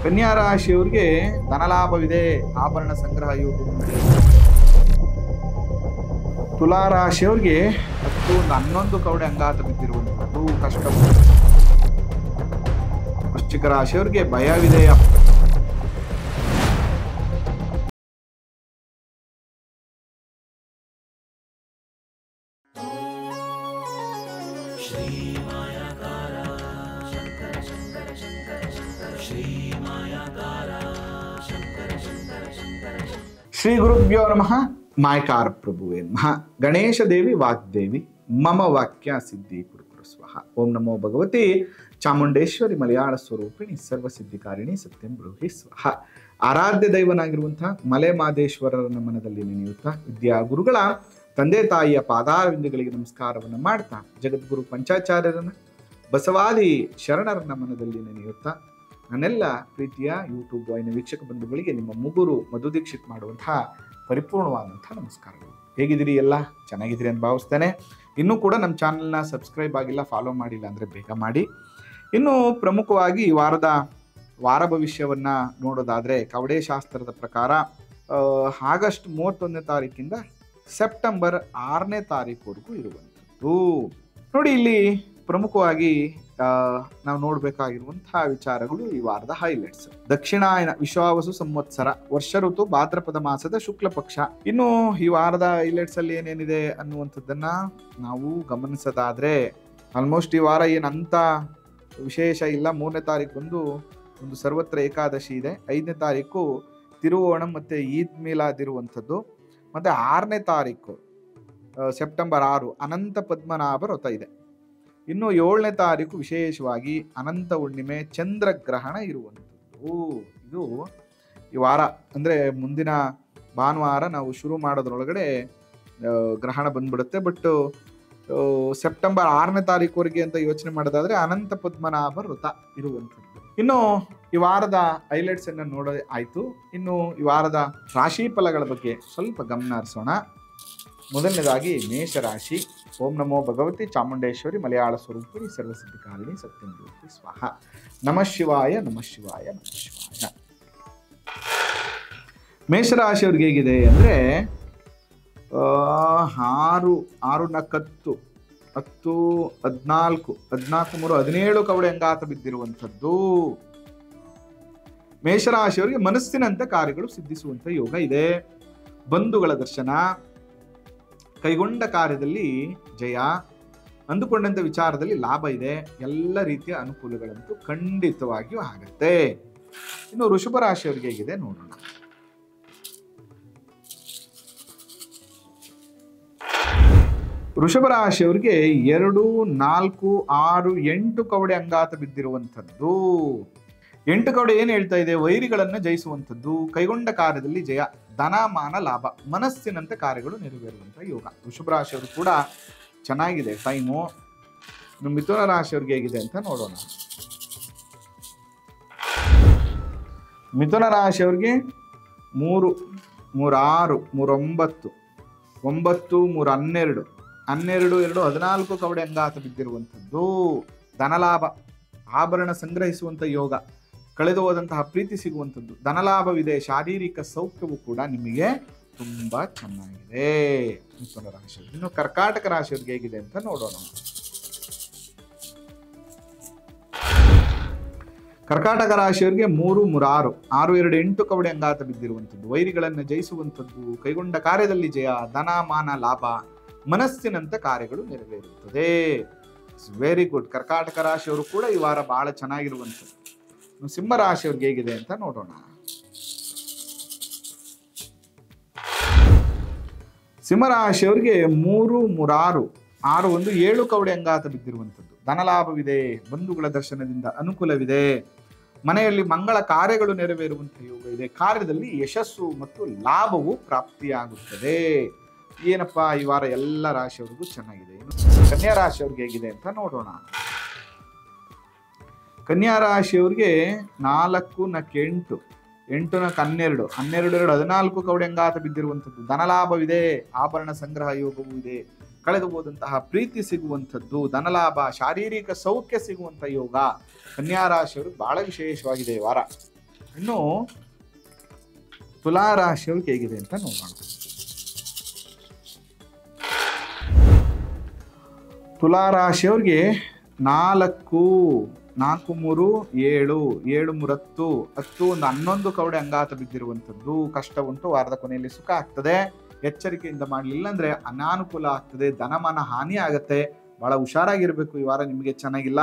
ಕನ್ಯಾ ರಾಶಿಯವರಿಗೆ ಧನಲಾಭವಿದೆ, ಆಭರಣ ಸಂಗ್ರಹ ಯೋಗ ಉಂಟು. ತುಲಾ ರಾಶಿಯವರಿಗೆ 11 ಕವಡೆ ಅಂಗಾತ ಬಿದ್ದಿರುವಂಥದ್ದು ಕಷ್ಟ. ವೃಶ್ಚಿಕ ರಾಶಿಯವರಿಗೆ ಭಯವಿದೆ. ಶ್ರೀ ಗುರುಭ್ಯೋ ನಮಃ. ಮಾಯಕಾರ ಪ್ರಭುವೇ ನಮಃ. ಗಣೇಶ ದೇವಿ ವಾಗ್ದೇವಿ ಮಮ ವಾಕ್ಯ ಸಿದ್ಧಿ ಕುರುಕುರು ಸ್ವಹ. ಓಂ ನಮೋ ಭಗವತಿ ಚಾಮುಂಡೇಶ್ವರಿ ಮಲಯಾಳ ಸ್ವರೂಪಿಣಿ ಸರ್ವಸಿದ್ಧಿಕಾರಿಣಿ ಸತ್ಯಂ ಬ್ರೂಹಿ ಸ್ವಹ. ಆರಾಧ್ಯ ದೈವನಾಗಿರುವಂತಹ ಮಲೆ ಮಾದೇಶ್ವರರ ಮನದಲ್ಲಿ ನೆನೆಯುತ್ತಾ ವಿದ್ಯಾ ಗುರುಗಳ ತಂದೆ ತಾಯಿಯ ಪಾದಾರವಿಂದಗಳಿಗೆ ನಮಸ್ಕಾರವನ್ನು ಮಾಡ್ತಾ ಜಗದ್ಗುರು ಪಂಚಾಚಾರ್ಯರನ್ನ ಬಸವಾದಿ ಶರಣರನ್ನ ಮನದಲ್ಲಿ ನೆನೆಯುತ್ತಾ ನನ್ನೆಲ್ಲ ಪ್ರೀತಿಯ ಯೂಟ್ಯೂಬ್ ವಾಹಿನಿ ವೀಕ್ಷಕ ಬಂಧುಗಳಿಗೆ ನಿಮ್ಮ ಮುಗುರು ಮಧು ದೀಕ್ಷಿತ್ ಮಾಡುವಂತಹ ಪರಿಪೂರ್ಣವಾದಂತಹ ನಮಸ್ಕಾರಗಳು. ಹೇಗಿದ್ದೀರಿ? ಎಲ್ಲ ಚೆನ್ನಾಗಿದ್ದೀರಿ ಅಂತ ಭಾವಿಸ್ತೇನೆ. ಇನ್ನೂ ಕೂಡ ನಮ್ಮ ಚಾನಲ್ನ ಸಬ್ಸ್ಕ್ರೈಬ್ ಆಗಿಲ್ಲ, ಫಾಲೋ ಮಾಡಿಲ್ಲ ಅಂದರೆ ಬೇಗ ಮಾಡಿ. ಇನ್ನು ಪ್ರಮುಖವಾಗಿ ಈ ವಾರ ಭವಿಷ್ಯವನ್ನು ನೋಡೋದಾದರೆ ಕವಡೆ ಶಾಸ್ತ್ರದ ಪ್ರಕಾರ ಆಗಸ್ಟ್ 31ನೇ ತಾರೀಕಿಂದ ಸೆಪ್ಟೆಂಬರ್ 6ನೇ ತಾರೀಕುವರೆಗೂ ಇರುವಂಥದ್ದು. ನೋಡಿ, ಇಲ್ಲಿ ಪ್ರಮುಖವಾಗಿ ನಾವು ನೋಡ್ಬೇಕಾಗಿರುವಂತಹ ವಿಚಾರಗಳು ಈ ವಾರದ ಹೈಲೈಟ್ಸ್. ದಕ್ಷಿಣಾಯನ ವಿಶ್ವಾವಸು ಸಂವತ್ಸರ, ವರ್ಷ ಋತು ಭಾದ್ರಪದ ಮಾಸದ ಶುಕ್ಲ ಪಕ್ಷ. ಇನ್ನು ಈ ವಾರದ ಹೈಲೈಟ್ಸ್ ಅಲ್ಲಿ ಏನೇನಿದೆ ಅನ್ನುವಂಥದ್ದನ್ನ ನಾವು ಗಮನಿಸೋದಾದ್ರೆ ಆಲ್ಮೋಸ್ಟ್ ಈ ವಾರ ಏನಂತ ವಿಶೇಷ ಇಲ್ಲ. 3ನೇ ತಾರೀಕು ಒಂದು ಸರ್ವತ್ರ ಏಕಾದಶಿ ಇದೆ. 5ನೇ ತಾರೀಕು ತಿರುವೋಣಂ ಮತ್ತೆ ಈದ್ ಮಿಲಾದ್ ಇರುವಂಥದ್ದು. ಮತ್ತೆ 6ನೇ ತಾರೀಕು ಸೆಪ್ಟೆಂಬರ್ 6 ಅನಂತ ಪದ್ಮನಾಭ ವ್ರತ ಇದೆ. ಇನ್ನು 7ನೇ ತಾರೀಕು ವಿಶೇಷವಾಗಿ ಅನಂತ ಹುಣ್ಣಿಮೆ ಚಂದ್ರಗ್ರಹಣ ಇರುವಂಥದ್ದು. ಇದು ಈ ವಾರ ಅಂದರೆ ಮುಂದಿನ ಭಾನುವಾರ ನಾವು ಶುರು ಮಾಡೋದ್ರೊಳಗಡೆ ಗ್ರಹಣ ಬಂದ್ಬಿಡುತ್ತೆ. ಬಟ್ ಸೆಪ್ಟೆಂಬರ್ 6ನೇ ತಾರೀಕುವರೆಗೆ ಅಂತ ಯೋಚನೆ ಮಾಡೋದಾದ್ರೆ ಅನಂತ ಪದ್ಮನಾಭ ವ್ರತ ಇರುವಂಥದ್ದು. ಇನ್ನು ಈ ವಾರದ ಹೈಲೈಟ್ಸ್ ಅನ್ನು ನೋಡೋದೇ ಆಯ್ತು. ಇನ್ನು ಈ ವಾರದ ರಾಶಿ ಫಲಗಳ ಬಗ್ಗೆ ಸ್ವಲ್ಪ ಗಮನ ಹರಿಸೋಣ. ಮೊದಲನೇದಾಗಿ ಮೇಷರಾಶಿ. ಓಂ ನಮೋ ಭಗವತಿ ಚಾಮುಂಡೇಶ್ವರಿ ಮಲಯಾಳ ಸ್ವರೂಪಿಣಿ ಸರ್ವಸಿದ್ಧಿಕಾರಿಣಿ ಸತ್ಯಂ ಜ್ಯೋತಿ ಸ್ವಾಹ. ನಮಃ ಶಿವಾಯ ನಮಃ ಶಿವಾಯ ನಮಃ ಶಿವಾಯ. ಮೇಷರಾಶಿಯವ್ರಿಗೆ ಹೇಗಿದೆ ಅಂದರೆ 6 10 14 3 17 ಕವಡೆ ಅಂಗಾತ ಬಿದ್ದಿರುವಂಥದ್ದು. ಮೇಷರಾಶಿಯವರಿಗೆ ಮನಸ್ಸಿನಂತೆ ಕಾರ್ಯಗಳು ಸಿದ್ಧಿಸುವಂತ ಯೋಗ ಇದೆ. ಬಂಧುಗಳ ದರ್ಶನ, ಕೈಗೊಂಡ ಕಾರ್ಯದಲ್ಲಿ ಜಯ, ಅಂದುಕೊಂಡಂತ ವಿಚಾರದಲ್ಲಿ ಲಾಭ ಇದೆ. ಎಲ್ಲ ರೀತಿಯ ಅನುಕೂಲಗಳಂತೂ ಖಂಡಿತವಾಗಿಯೂ ಆಗತ್ತೆ. ಇನ್ನು ವೃಷಭ ರಾಶಿಯವರಿಗೆ ಹೇಗಿದೆ ನೋಡೋಣ. ವೃಷಭ ರಾಶಿಯವರಿಗೆ 2 4 6 8 ಕವಡೆ ಅಂಗಾತ ಬಿದ್ದಿರುವಂಥದ್ದು. 8 ಕವಡೆ ಏನ್ ಹೇಳ್ತಾ ಇದೆ? ವೈರಿಗಳನ್ನ ಜಯಿಸುವಂಥದ್ದು, ಕೈಗೊಂಡ ಕಾರ್ಯದಲ್ಲಿ ಜಯ, ಧನ ಮಾನ ಲಾಭ, ಮನಸ್ಸಿನಂತೆ ಕಾರ್ಯಗಳು ನೆರವೇರುವಂಥ ಯೋಗ. ವೃಷಭ ರಾಶಿಯವರು ಕೂಡ ಚೆನ್ನಾಗಿದೆ ಟೈಮು. ಮಿಥುನ ರಾಶಿಯವ್ರಿಗೆ ಹೇಗಿದೆ ಅಂತ ನೋಡೋಣ. ಮಿಥುನ ರಾಶಿಯವ್ರಿಗೆ 3 6 9 9 3 12 2 14 ಕವಡೆ ಅಂಗಾತ ಬಿದ್ದಿರುವಂಥದ್ದು. ಧನಲಾಭ, ಆಭರಣ ಸಂಗ್ರಹಿಸುವಂಥ ಯೋಗ, ಕಳೆದು ಹೋದಂತಹ ಪ್ರೀತಿ ಸಿಗುವಂಥದ್ದು, ಧನಲಾಭವಿದೆ. ಶಾರೀರಿಕ ಸೌಖ್ಯವು ಕೂಡ ನಿಮಗೆ ತುಂಬಾ ಚೆನ್ನಾಗಿದೆ ಮಿಥುನ ರಾಶಿ. ಇನ್ನು ಕರ್ಕಾಟಕ ರಾಶಿಯವರಿಗೆ ಹೇಗಿದೆ ಅಂತ ನೋಡೋಣ. ಕರ್ಕಾಟಕ ರಾಶಿಯವರಿಗೆ 3 6 6 2 8 ಕವಡೆ ಅಂಗಾತ ಬಿದ್ದಿರುವಂಥದ್ದು. ವೈರಿಗಳನ್ನು ಜಯಿಸುವಂಥದ್ದು, ಕೈಗೊಂಡ ಕಾರ್ಯದಲ್ಲಿ ಜಯ, ಧನ ಮಾನ ಲಾಭ, ಮನಸ್ಸಿನಂತೆ ಕಾರ್ಯಗಳು ನೆರವೇರುತ್ತದೆ. Very good. ಕರ್ಕಾಟಕ ರಾಶಿಯವರು ಕೂಡ ಈ ವಾರ ಬಹಳ ಚೆನ್ನಾಗಿರುವಂಥದ್ದು. ಸಿಂಹ ರಾಶಿಯವ್ರಿಗೆ ಹೇಗಿದೆ ಅಂತ ನೋಡೋಣ. ಸಿಂಹರಾಶಿಯವರಿಗೆ 3 6 6 7 ಕವಡೆ ಅಂಗಾತ ಬಿದ್ದಿರುವಂಥದ್ದು. ಧನಲಾಭವಿದೆ. ಬಂಧುಗಳ ದರ್ಶನದಿಂದ ಅನುಕೂಲವಿದೆ. ಮನೆಯಲ್ಲಿ ಮಂಗಳ ಕಾರ್ಯಗಳು ನೆರವೇರುವಂತಹ ಯೋಗ ಇದೆ. ಕಾರ್ಯದಲ್ಲಿ ಯಶಸ್ಸು ಮತ್ತು ಲಾಭವು ಪ್ರಾಪ್ತಿಯಾಗುತ್ತದೆ. ಏನಪ್ಪಾ ಈ ವಾರ ಎಲ್ಲ ರಾಶಿಯವರಿಗೂ ಚೆನ್ನಾಗಿದೆ. ಕನ್ಯಾ ರಾಶಿಯವ್ರಿಗೆ ಹೇಗಿದೆ ಅಂತ ನೋಡೋಣ. ಕನ್ಯಾ ರಾಶಿಯವರಿಗೆ 4 8 8 12 12 2 14 ಕವಡೆ ಅಂಗಾತ ಬಿದ್ದಿರುವಂಥದ್ದು. ಧನಲಾಭವಿದೆ. ಆಭರಣ ಸಂಗ್ರಹ ಯೋಗವೂ ಇದೆ. ಕಳೆದು ಹೋದಂತಹ ಪ್ರೀತಿ ಸಿಗುವಂಥದ್ದು, ಧನಲಾಭ, ಶಾರೀರಿಕ ಸೌಖ್ಯ ಸಿಗುವಂಥ ಯೋಗ ಕನ್ಯಾ ರಾಶಿಯವರು ಬಹಳ ವಿಶೇಷವಾಗಿದೆ ಈ ವಾರ. ಇನ್ನು ತುಲಾ ರಾಶಿಯವ್ರಿಗೆ ಹೇಗಿದೆ ಅಂತ ನೋಡೋಣ. ತುಲಾ ರಾಶಿಯವ್ರಿಗೆ 4, 4, 3, 7, 7, 3, 10, 10 ಒಂದು 11 ಕವಡೆ ಅಂಗಾತ ಬಿದ್ದಿರುವಂಥದ್ದು. ಕಷ್ಟ ಉಂಟು, ವಾರದ ಕೊನೆಯಲ್ಲಿ ಸುಖ ಆಗ್ತದೆ. ಎಚ್ಚರಿಕೆಯಿಂದ ಮಾಡಲಿಲ್ಲ ಅಂದ್ರೆ ಅನಾನುಕೂಲ ಆಗ್ತದೆ, ಧನಮಾನ ಹಾನಿ ಆಗತ್ತೆ. ಬಹಳ ಹುಷಾರಾಗಿರ್ಬೇಕು. ಈ ವಾರ ನಿಮಗೆ ಚೆನ್ನಾಗಿಲ್ಲ.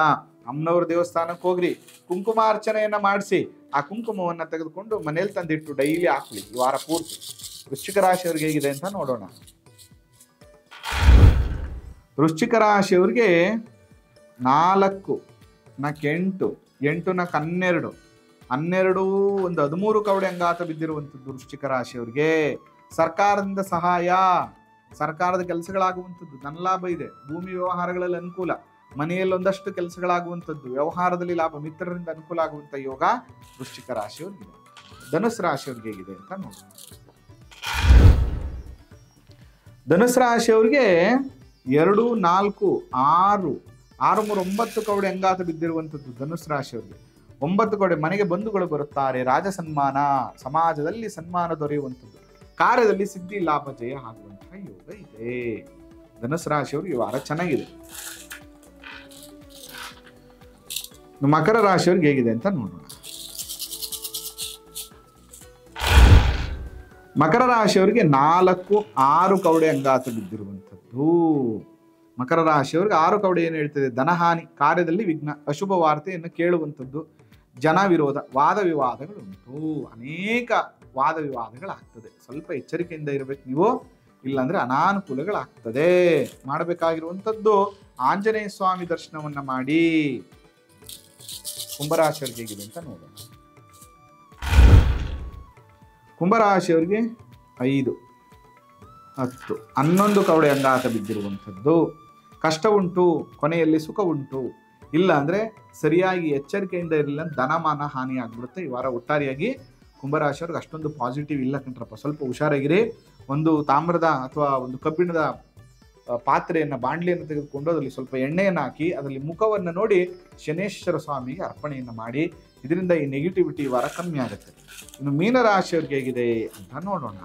ಅಮ್ಮನವ್ರ ದೇವಸ್ಥಾನಕ್ಕೆ ಹೋಗ್ರಿ, ಕುಂಕುಮಾರ್ಚನೆಯನ್ನ ಮಾಡಿಸಿ ಆ ಕುಂಕುಮವನ್ನ ತೆಗೆದುಕೊಂಡು ಮನೇಲಿ ತಂದಿಟ್ಟು ಡೈಲಿ ಹಾಕ್ಲಿ ಈ ವಾರ ಪೂರ್ತಿ. ವೃಶ್ಚಿಕ ರಾಶಿಯವ್ರಿಗೆ ಹೇಗಿದೆ ಅಂತ ನೋಡೋಣ. ವೃಶ್ಚಿಕ ರಾಶಿಯವ್ರಿಗೆ 4, 8, 8, 12, 12 ಒಂದು 13 ಕವಡೆ ಅಂಗಾತ ಬಿದ್ದಿರುವಂಥದ್ದು. ವೃಶ್ಚಿಕ ರಾಶಿಯವ್ರಿಗೆ ಸರ್ಕಾರದಿಂದ ಸಹಾಯ, ಸರ್ಕಾರದ ಕೆಲಸಗಳಾಗುವಂಥದ್ದು, ಧನಲಾಭ ಇದೆ, ಭೂಮಿ ವ್ಯವಹಾರಗಳಲ್ಲಿ ಅನುಕೂಲ, ಮನೆಯಲ್ಲಿ ಒಂದಷ್ಟು ಕೆಲಸಗಳಾಗುವಂಥದ್ದು, ವ್ಯವಹಾರದಲ್ಲಿ ಲಾಭ, ಮಿತ್ರರಿಂದ ಅನುಕೂಲ ಆಗುವಂಥ ಯೋಗ ವೃಶ್ಚಿಕ ರಾಶಿಯವ್ರಿಗಿದೆ. ಧನುಸ್ ರಾಶಿಯವ್ರಿಗೆ ಹೇಗಿದೆ ಅಂತ ನೋಡೋಣ. ಧನುಸ್ ರಾಶಿಯವ್ರಿಗೆ 2, 4, 6, 6, 3, 9 ಕವಡೆ ಅಂಗಾತ ಬಿದ್ದಿರುವಂಥದ್ದು. ಧನುಸ್ ರಾಶಿಯವ್ರಿಗೆ 9 ಕವಡೆ. ಮನೆಗೆ ಬಂಧುಗಳು ಬರುತ್ತಾರೆ, ರಾಜ ಸನ್ಮಾನ, ಸಮಾಜದಲ್ಲಿ ಸನ್ಮಾನ ದೊರೆಯುವಂಥದ್ದು, ಕಾರ್ಯದಲ್ಲಿ ಸಿದ್ಧಿ ಲಾಭ ಜಯ ಆಗುವಂತಹ ಯೋಗ ಇದೆ. ಧನುಸ್ ರಾಶಿಯವ್ರಿಗೆ ಈ ವಾರ ಚೆನ್ನಾಗಿದೆ. ಮಕರ ರಾಶಿಯವ್ರಿಗೆ ಹೇಗಿದೆ ಅಂತ ನೋಡೋಣ. ಮಕರ ರಾಶಿಯವರಿಗೆ 4, 6 ಕವಡೆ ಅಂಗಾತ ಬಿದ್ದಿರುವಂಥದ್ದು. ಮಕರ ರಾಶಿಯವರಿಗೆ 6 ಕವಡೆ ಏನು ಹೇಳ್ತದೆ? ಧನಹಾನಿ, ಕಾರ್ಯದಲ್ಲಿ ವಿಘ್ನ, ಅಶುಭ ವಾರ್ತೆಯನ್ನು ಕೇಳುವಂಥದ್ದು, ಜನ ವಿರೋಧ, ವಾದ ವಿವಾದಗಳುಂಟು. ಅನೇಕ ವಾದ ವಿವಾದಗಳಾಗ್ತದೆ. ಸ್ವಲ್ಪ ಎಚ್ಚರಿಕೆಯಿಂದ ಇರಬೇಕು ನೀವು, ಇಲ್ಲಾಂದ್ರೆ ಅನಾನುಕೂಲಗಳಾಗ್ತದೆ. ಮಾಡಬೇಕಾಗಿರುವಂಥದ್ದು ಆಂಜನೇಯ ಸ್ವಾಮಿ ದರ್ಶನವನ್ನ ಮಾಡಿ. ಕುಂಭರಾಶಿಯವರಿಗೆ ಹೇಗಿದೆ ಅಂತ ನೋಡೋಣ. ಕುಂಭರಾಶಿಯವರಿಗೆ 5, 10, 11 ಕವಡೆ ಅಂಗಾತ ಬಿದ್ದಿರುವಂಥದ್ದು. ಕಷ್ಟ ಉಂಟು, ಕೊನೆಯಲ್ಲಿ ಸುಖ ಉಂಟು. ಇಲ್ಲ ಅಂದ್ರೆ ಸರಿಯಾಗಿ ಎಚ್ಚರಿಕೆಯಿಂದ ಇರಲಿಲ್ಲ, ಧನಮಾನ ಹಾನಿ ಆಗ್ಬಿಡುತ್ತೆ. ಈ ವಾರ ಒಟ್ಟಾರೆಯಾಗಿ ಕುಂಭರಾಶಿಯವ್ರಿಗೆ ಅಷ್ಟೊಂದು ಪಾಸಿಟಿವ್ ಇಲ್ಲ ಕಣ್ರಪ್ಪ. ಸ್ವಲ್ಪ ಹುಷಾರಾಗಿರಿ. ಒಂದು ತಾಮ್ರದ ಅಥವಾ ಒಂದು ಕಬ್ಬಿಣದ ಪಾತ್ರೆಯನ್ನು, ಬಾಂಡ್ಲಿಯನ್ನು ತೆಗೆದುಕೊಂಡು ಅದರಲ್ಲಿ ಸ್ವಲ್ಪ ಎಣ್ಣೆಯನ್ನು ಹಾಕಿ ಅದರಲ್ಲಿ ಮುಖವನ್ನು ನೋಡಿ ಶನೇಶ್ವರ ಸ್ವಾಮಿಗೆ ಅರ್ಪಣೆಯನ್ನು ಮಾಡಿ. ಇದರಿಂದ ಈ ನೆಗೆಟಿವಿಟಿ ವಾರ ಕಮ್ಮಿ ಆಗುತ್ತೆ. ಇನ್ನು ಮೀನರಾಶಿಯವ್ರಿಗೆ ಹೇಗಿದೆ ಅಂತ ನೋಡೋಣ.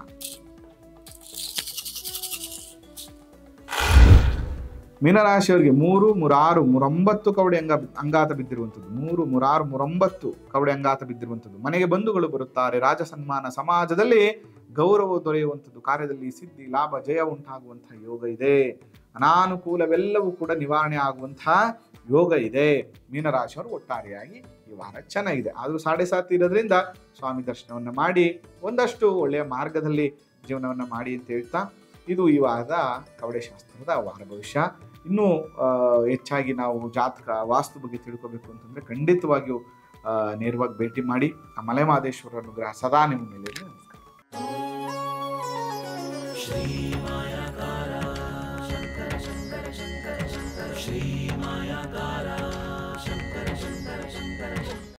ಮೀನರಾಶಿಯವರಿಗೆ 3, 3, 6, 9 ಕವಡೆ ಅಂಗಾತ ಬಿದ್ದಿರುವಂಥದ್ದು. 3, 3, 9 ಕವಡೆ ಅಂಗಾತ ಬಿದ್ದಿರುವಂಥದ್ದು. ಮನೆಗೆ ಬಂಧುಗಳು ಬರುತ್ತಾರೆ, ರಾಜ ಸನ್ಮಾನ, ಸಮಾಜದಲ್ಲಿ ಗೌರವ ದೊರೆಯುವಂಥದ್ದು, ಕಾರ್ಯದಲ್ಲಿ ಸಿದ್ಧಿ ಲಾಭ ಜಯ ಉಂಟಾಗುವಂತಹ ಯೋಗ ಇದೆ. ಅನಾನುಕೂಲವೆಲ್ಲವೂ ಕೂಡ ನಿವಾರಣೆ ಆಗುವಂತಹ ಯೋಗ ಇದೆ. ಮೀನರಾಶಿಯವರು ಒಟ್ಟಾರೆಯಾಗಿ ಈ ವಾರ ಚೆನ್ನಾಗಿದೆ. ಆದರೂ 7.5 ಇರೋದ್ರಿಂದ ಸ್ವಾಮಿ ದರ್ಶನವನ್ನು ಮಾಡಿ ಒಂದಷ್ಟು ಒಳ್ಳೆಯ ಮಾರ್ಗದಲ್ಲಿ ಜೀವನವನ್ನು ಮಾಡಿ ಅಂತ ಹೇಳ್ತಾ, ಇದು ಈ ವಾರದ ಕವಡೆ ಶಾಸ್ತ್ರದ ವಾರ ಭವಿಷ್ಯ. ಇನ್ನೂ ಹೆಚ್ಚಾಗಿ ನಾವು ಜಾತಕ ವಾಸ್ತು ಬಗ್ಗೆ ತಿಳ್ಕೋಬೇಕು ಅಂತಂದರೆ ಖಂಡಿತವಾಗಿಯೂ ನೇರವಾಗಿ ಭೇಟಿ ಮಾಡಿ. ಆ ಮಲೆಮಹದೇಶ್ವರ ಅನುಗ್ರಹ ಸದಾ ನಿಮ್ಮ ಮೇಲೆ ಇರಲಿ. ನಮಸ್ಕಾರ.